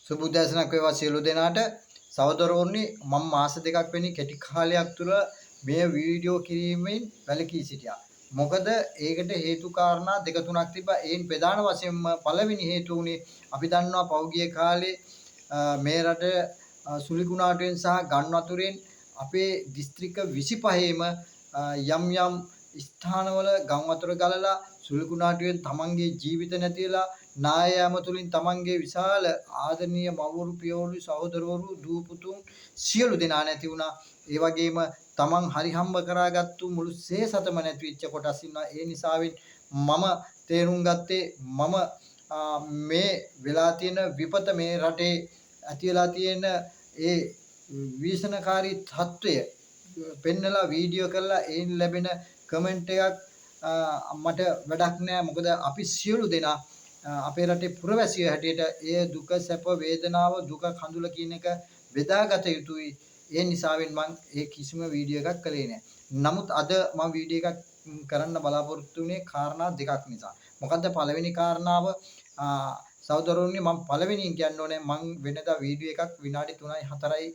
සුබුදෑසනක් වේවා සියලු දෙනාට. සහෝදරවරුනි, මම මාස දෙකක් වෙනි කෙටි කාලයක් තුළ මේ වීඩියෝ කිරීමෙන් වැළකී සිටියා. මොකද ඒකට හේතු කාරණා දෙක තුනක් තිබ්බා. ඒන් ප්‍රධාන වශයෙන්ම පළවෙනි හේතුව උනේ අපි දන්නවා පෞගිය කාලේ මේ රට සුළි කුණාටුවෙන් සහ ගම් වතුරෙන් අපේ දිස්ත්‍රික්ක 25ෙම යම් යම් ස්ථානවල ගම් වතුර ගලලා සුළි කුණාටුවෙන් තමන්ගේ ජීවිත නැතිලා නායෑම තුලින් තමන්ගේ විශාල ආදරණීය මව්වරු පියවරු සහෝදරවරු දූ පුතුන් සියලු දෙනා නැති වුණා. ඒ වගේම තමන් හරි හම්බ කරාගත්තු මුළු සේසතම නැති වෙච්ච කොටස් ඉන්නවා. ඒ නිසාවෙන් මම තේරුම් ගත්තේ මම මේ වෙලා තියෙන විපත මේ රටේ ඇති වෙලා තියෙන ඒ විෂණකාරී තත්ත්වය පෙන්නලා වීඩියෝ කරලා ඒන් ලැබෙන කමෙන්ට් එකක් මට වැඩක් නෑ. මොකද අපි සියලු දෙනා අපේ රටේ පුරවැසියෝ හැටියට ඒ දුක සැප වේදනාව දුක කඳුල කියන එක බෙදාගත යුතුයි. ඒ නිසාවෙන් මම ඒ කිසිම වීඩියෝ එකක් කළේ නෑ. නමුත් අද මම වීඩියෝ එකක් කරන්න බලාපොරොත්තු වෙන්නේ කාරණා දෙකක් නිසා. මොකද්ද පළවෙනි කාරණාව? සහෝදරවරුනි, මම පළවෙනියෙන් කියන්න ඕනේ මම වෙනදා වීඩියෝ එකක් විනාඩි 3යි 4යි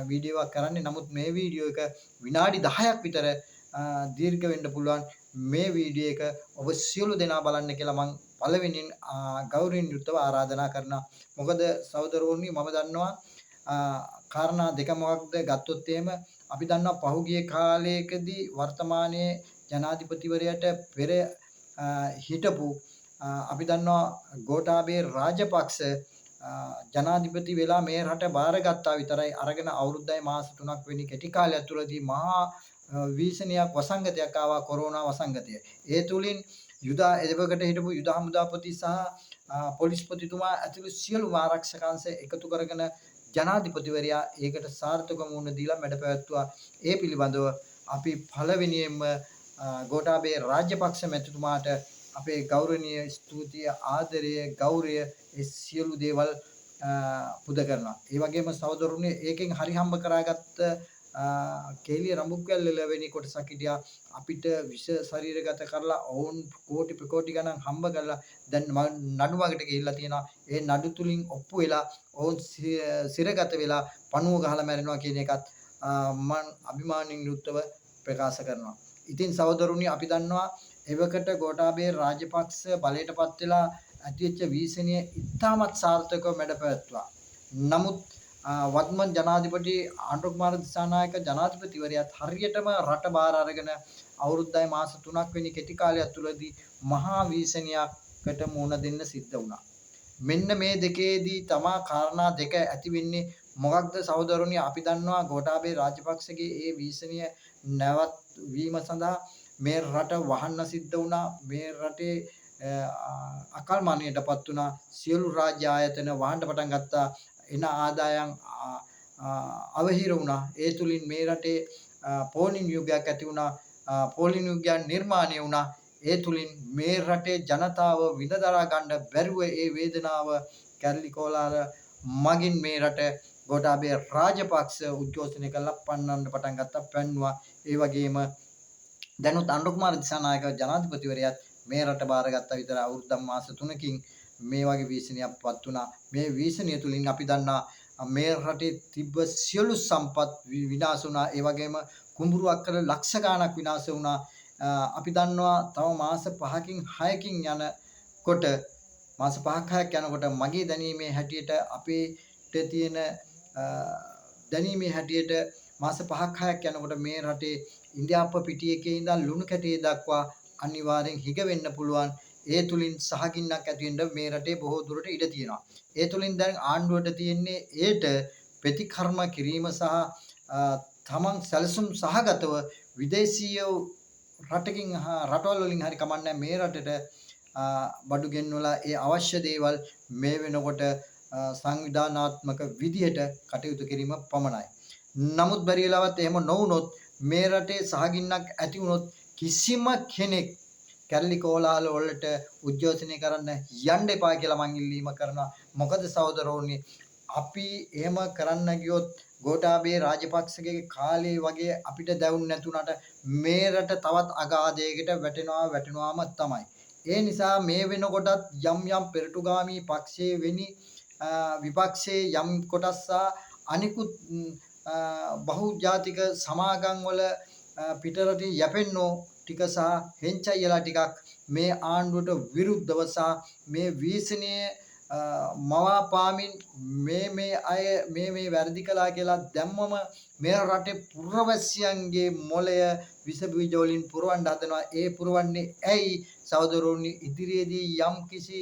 වීඩියෝ එකක් කරන්නේ. නමුත් මේ වීඩියෝ එක විනාඩි 10ක් විතර දීර්ඝ වෙන්න පුළුවන්. මේ වීඩියෝ එක ඔබ සියලු දෙනා බලන්න කියලා මම පළවෙනියෙන් ගෞරවයෙන් යුක්තව ආරාධනා කරනවා. මොකද සහෝදරවරුනි, මම දන්නවා කාරණා දෙක මොකක්ද ගත්තොත් එහෙම අපි දන්නවා පහුගිය කාලයකදී වර්තමානයේ ජනාධිපතිවරයාට පෙර හිටපු අපි දන්නවා ගෝඨාභය රාජපක්ෂ ජනාධිපති වෙලා මේ රට බාරගත්තා විතරයි. අරගෙන අවුරුද්දයි මාස 3ක් වෙනි කෙටි කාලය තුළදී මහා වීසණයක් වසංගතයක් ආවා, කොරෝනා වසංගතය. ඒ තුලින් යුද එදවකට හිටපු යුද හමුදාපති සහ පොලිස්පතිතුමා ඇතුළු සියලුම ආරක්ෂකංශ එකතු කරගෙන ජනාධිපතිවරයා ඒකට සාර්ථක මුහුණ දීලා මැඩ පැවැත්තුවා. ඒ පිළිබඳව අපි පළවෙනියෙන්ම ගෝඨාභය රාජපක්ෂ මැතිතුමාට අපේ ගෞරවනීය ස්තුතිය ආදරය ගෞරවය ඒ සියලු දේවල් පුද කරනවා. ඒ වගේම සහෝදරුනි, ඒකෙන් හරි හම්බ කරාගත්ත කේලිය රඹුක්වැල්ල ලැබෙන කොටසක් හිටියා. අපිට විෂ ශරීරගත කරලා ඕන් කෝටි ප්‍රකෝටි ගණන් හම්බ කරලා දැන් නඩුවකට ගිහිල්ලා තියෙනවා. ඒ නඩු තුලින් ඔප්පු වෙලා ඕන් සිරගත වෙලා පණුව ගහලා මැරෙනවා කියන එකත් මම අභිමාණයෙන් යුක්තව ප්‍රකාශ කරනවා. ඉතින් සහෝදරුනි, අපි දන්නවා එවකට ගෝඨාභය රාජපක්ෂ බලයටපත් වෙලා ඇතිවෙච්ච වීසණිය ඉතාමත් සාර්ථකව මැඩ පැවැත්තුවා. නමුත් වත්මන් ජනාධිපති ආණ්ඩු කුමාර දිසානායක ජනාධිපතිවරයාත් හරියටම රට බාර අරගෙන අවුරුද්දයි මාස 3ක් වෙනි කෙටි කාලයක් තුළදී මහා වීසණියකට මුහුණ දෙන්න සිද්ධ වුණා. මෙන්න මේ දෙකේදී තමා කාරණා දෙක ඇති වෙන්නේ මොකක්ද සහෝදරවරුනි? අපි දන්නවා ගෝඨාභය රාජපක්ෂගේ ඒ වීසණිය නැවත් වීම සඳහා මේ රට වහන්න සිද්ධ වුණා. මේ රටේ අකල්මානියටපත් වුණා. සියලු රාජ්‍ය ආයතන වහන්න පටන් ගත්තා. එන ආදායම් අවහිර වුණා. ඒ තුලින් මේ රටේ පෝලිං යුගයක් ඇති වුණා. පෝලිං යුගයක් නිර්මාණය වුණා. ඒ තුලින් මේ රටේ ජනතාව විඳදරා ගන්න බැරුව ඒ වේදනාව කැරලි කෝලාර මගින් මේ රට ගෝඨාභය රාජපක්ෂ උද්ඝෝෂණය කළා, පන්නන්න පටන් ගත්තා, පැන්නුවා. ඒ වගේම දැනුත් ආණ්ඩු කුමාර දිසානායක ජනාධිපතිවරයාත් මේ රට බාරගත්තා විතර අවුරුද්දක් මාස 3කින් මේ වගේ වීසණියක්පත් වුණා. මේ වීසණිය තුලින් අපි දන්නා මේ රටේ තිබ්බ සියලු සම්පත් විනාශ වුණා. ඒ වගේම කුඹුරු අක්කර ලක්ෂ ගණක් විනාශ වුණා. අපි දන්නවා තව මාස 5කින් 6කින් යනකොට මාස 5ක් 6ක් යනකොට මගේ දැනීමේ හැටියට අපේට තියෙන දැනීමේ හැටියට මාස 5ක් 6ක් යනකොට මේ රටේ ඉන්දියාප්ප පිටියකේ ඉඳන් ලුණු කැටේ දක්වා අනිවාර්යෙන් හිග වෙන්න පුළුවන්. ඒ තුලින් සහගින්නක් ඇති වෙන්න මේ රටේ බොහෝ දුරට ඉඩ තියෙනවා. ඒ තුලින් දැන් ආණ්ඩුවට තියෙන්නේ ඒට ප්‍රතිකර්ම කිරීම සහ තමන් සැලසුම් සහගතව විදේශීය රටකින් රටවල් වලින් හරි කමන්නේ මේ රටට බඩු ගෙන්වලා ඒ අවශ්‍ය දේවල් මේ වෙනකොට සංවිධානාත්මක විදියට කටයුතු කිරීම පමණයි. නමුත් බැරි වෙලාවත් එහෙම නොවුනොත් මේ රටේ සහගින්නක් ඇති වුනොත් කිසිම කෙනෙක් කැරලි කෝලාහල වලට උද්ඝෝෂණය කරන්න යන්න එපා කියලා මම ඉල්ලීම කරනවා. මොකද සහෝදරවරුනි, අපි එහෙම කරන්න ගියොත් ගෝඨාභය රාජපක්ෂගේ කාලේ වගේ අපිට දැවුම් නැතුණට මේ රට තවත් අගාධයකට වැටෙනවාම තමයි. ඒ නිසා මේ වෙනකොටත් යම් යම් පෙරටුගාමී පක්ෂයේ වෙනි විපක්ෂයේ යම් කොටස් අනිකුත් බහුජාතික සමාගම් වල පිටරටින් යැපෙන්නෝ ටික සහ හෙන්චයිලා ටිකක් මේ ආණ්ඩුවට විරුද්ධව සහ මේ වීසනයේ මවාපාමින් මේ අය මේ වැරදි කළා කියලා දැම්මම මේ රටේ පුරවැසියන්ගේ මොළය විස බීජ වලින් පුරවන්න හදනවා. ඒ පුරවන්නේ ඇයි සහෝදරෝනි? ඉදිරියේදී යම් කිසි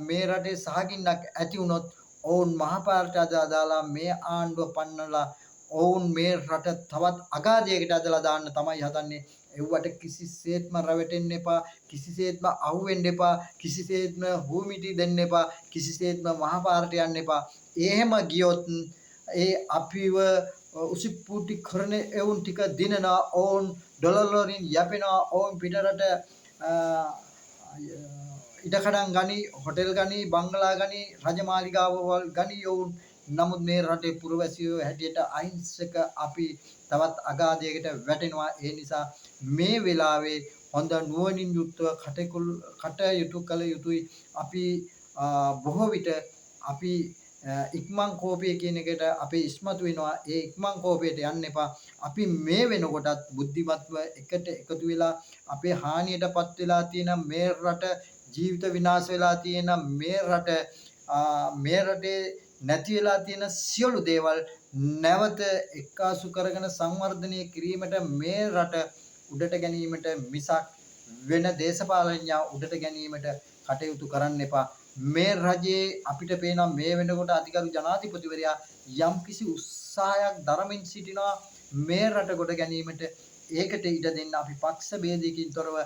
මේ රටේ සහගින්නක් ඇති වුණොත් ඔවුන් මහපාරට අදාලා මේ ආණ්ඩුව පන්නලා ඔවුන් මේ රට තවත් අගාධයකට අදලා දාන්න තමයි හදන්නේ. එව්වට කිසිසේත්ම රැවටෙන්න එපා, කිසිසේත්ම අහුවෙන්න එපා, කිසිසේත්ම හුමිටි දෙන්න එපා, කිසිසේත්ම මහපාරට යන්න එපා. එහෙම ගියොත් ඒ අපිව උසිප්පුටි කරන එවුන් ටික දිනනවා, ඔවුන් ඩොලර් වලින් යැපෙනවා, ඔවුන් පිටරට ඉඩකඩම් ගනි, හොටෙල් ගනි, බංගලා ගනි, රජමාලිගාවල් ගනි ඔවුන්. නමුත් මේ රටේ පුරවැසියෝ හැටියට අහිංසක අපි තවත් අගාධයකට වැටෙනවා. ඒ නිසා මේ වෙලාවේ හොඳ නුවණින් යුක්තව කටයුතු කළ යුතුයි. අපි බොහෝ විට අපි ඉක්මන් කෝපය කියන එකට අපේ ඉස්මතු වෙනවා. ඒ ඉක්මන් කෝපයට යන්න එපා. අපි මේ වෙනකොටත් බුද්ධිමත්ව එකට එකතු වෙලා අපේ හානියටපත් වෙලා තියෙන මේ රට ජීවිත විනාශ වෙලා තියෙන මේ රටේ නැති වෙලා තියෙන සියලු දේවල් නැවත එක්කාසු කරගෙන සංවර්ධනය කිරීමට මේ රට උඩට ගැනීමට මිසක් වෙන දේශපාලනඥා උඩට ගැනීමට කටයුතු කරන්න එපා. මේ රජයේ අපිට පේන මේ වෙනකොට අධිකරු ජනාධිපතිවරයා යම්කිසි උත්සාහයක් දරමින් සිටිනවා මේ රට කොට ගැනීමට. ඒකට ඉඩ දෙන්න අපි පක්ෂ ભેදයකින් තොරව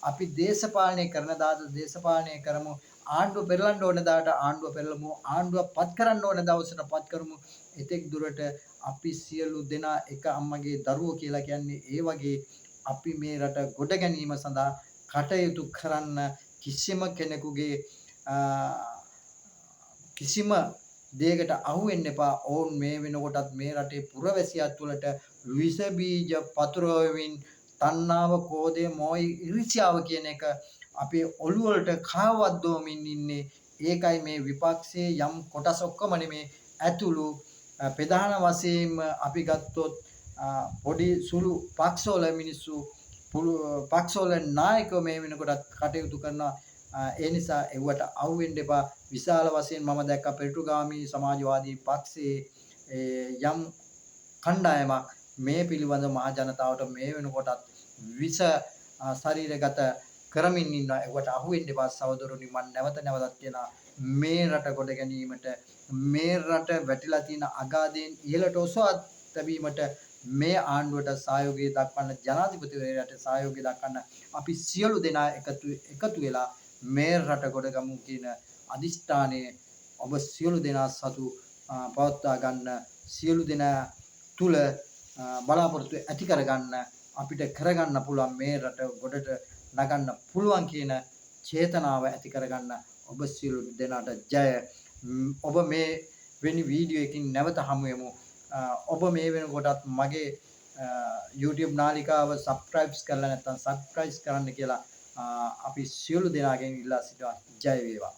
අපි දේශපාලනය කරන දාට දේශපාලනය කරමු. ආණ්ඩුව පෙරලන්න ඕන දාට ආණ්ඩුව පෙරලමු. ආණ්ඩුව පත් කරන්න ඕන දවසට පත් කරමු. එතෙක් දුරට අපි සියලු දෙනා එක අම්මගේ දරුවෝ කියලා කියන්නේ ඒ වගේ අපි මේ රට ගොඩ ගැනීම සඳහා කටයුතු කරන්න කිසිම කෙනෙකුගේ කිසිම දෙයකට අහු වෙන්න එපා. ඔවුන් මේ වෙනකොටත් මේ රටේ පුරවැසියා තුළට විස බීජ පතුරවමින් තණ්හාව, කෝධය, මෝහය, ඊර්ෂ්‍යාව කියන එක අපේ ඔළුව වලට කාවද්දවමින් ඉන්නේ. ඒකයි මේ විපක්ෂයේ යම් කොටස් ඔක්කොම නෙමේ ඇතුළු ප්‍රධාන වශයෙන්ම අපි ගත්තොත් පොඩි සුළු පක්ෂවල මිනිස්සු පක්ෂවල නායකයෝ මේ වෙනකොටත් කටයුතු කරනවා. ඒ නිසා එව්වට අහු වෙන්න එපා. විශාල වශයෙන් මම දැක්ක පෙරටුගාමී සමාජවාදී පක්ෂයේ යම් කණ්ඩායමක් මේ පිළිබඳ මහ ජනතාවට මේ වෙනකොටත් විස ශරීරගත කරමින් ඉන්නවා. ඒකට අහු වෙන්න එපා සහෝදරනි. මම නැවතත් කියනවා මේ රට කොට ගැනීමට, මේ රට වැටිලා තියෙන අගාධයෙන් ඉහළට ඔසවා තැබීමට මේ ආණ්ඩුවට සහයෝගය දක්වන්න, ජනාධිපතිවරයාට සහයෝගය දක්වන්න අපි සියලු දෙනා එකතු වෙලා මේ රට කොට ගමු කියන අදිෂ්ඨානයේ ඔබ සියලු දෙනා සතු පවත්වා ගන්න, සියලු දෙනා තුල බලාපොරොත්තු ඇති කරගන්න, අපිට කරගන්න පුළුවන් මේ රට ගොඩට නගන්න පුළුවන් කියන චේතනාව ඇති කරගන්න ඔබ සියලු දෙනාට ජය. ඔබ මේ වෙනි වීඩියෝ එකකින් නැවත හමු වෙමු. ඔබ මේ වෙනකොටත් මගේ YouTube නාලිකාව subscribe කරලා නැත්නම් subscribe කරන්න කියලා අපි සියලු දෙනාගෙන් ඉල්ලා සිටිනවා. ජය වේවා.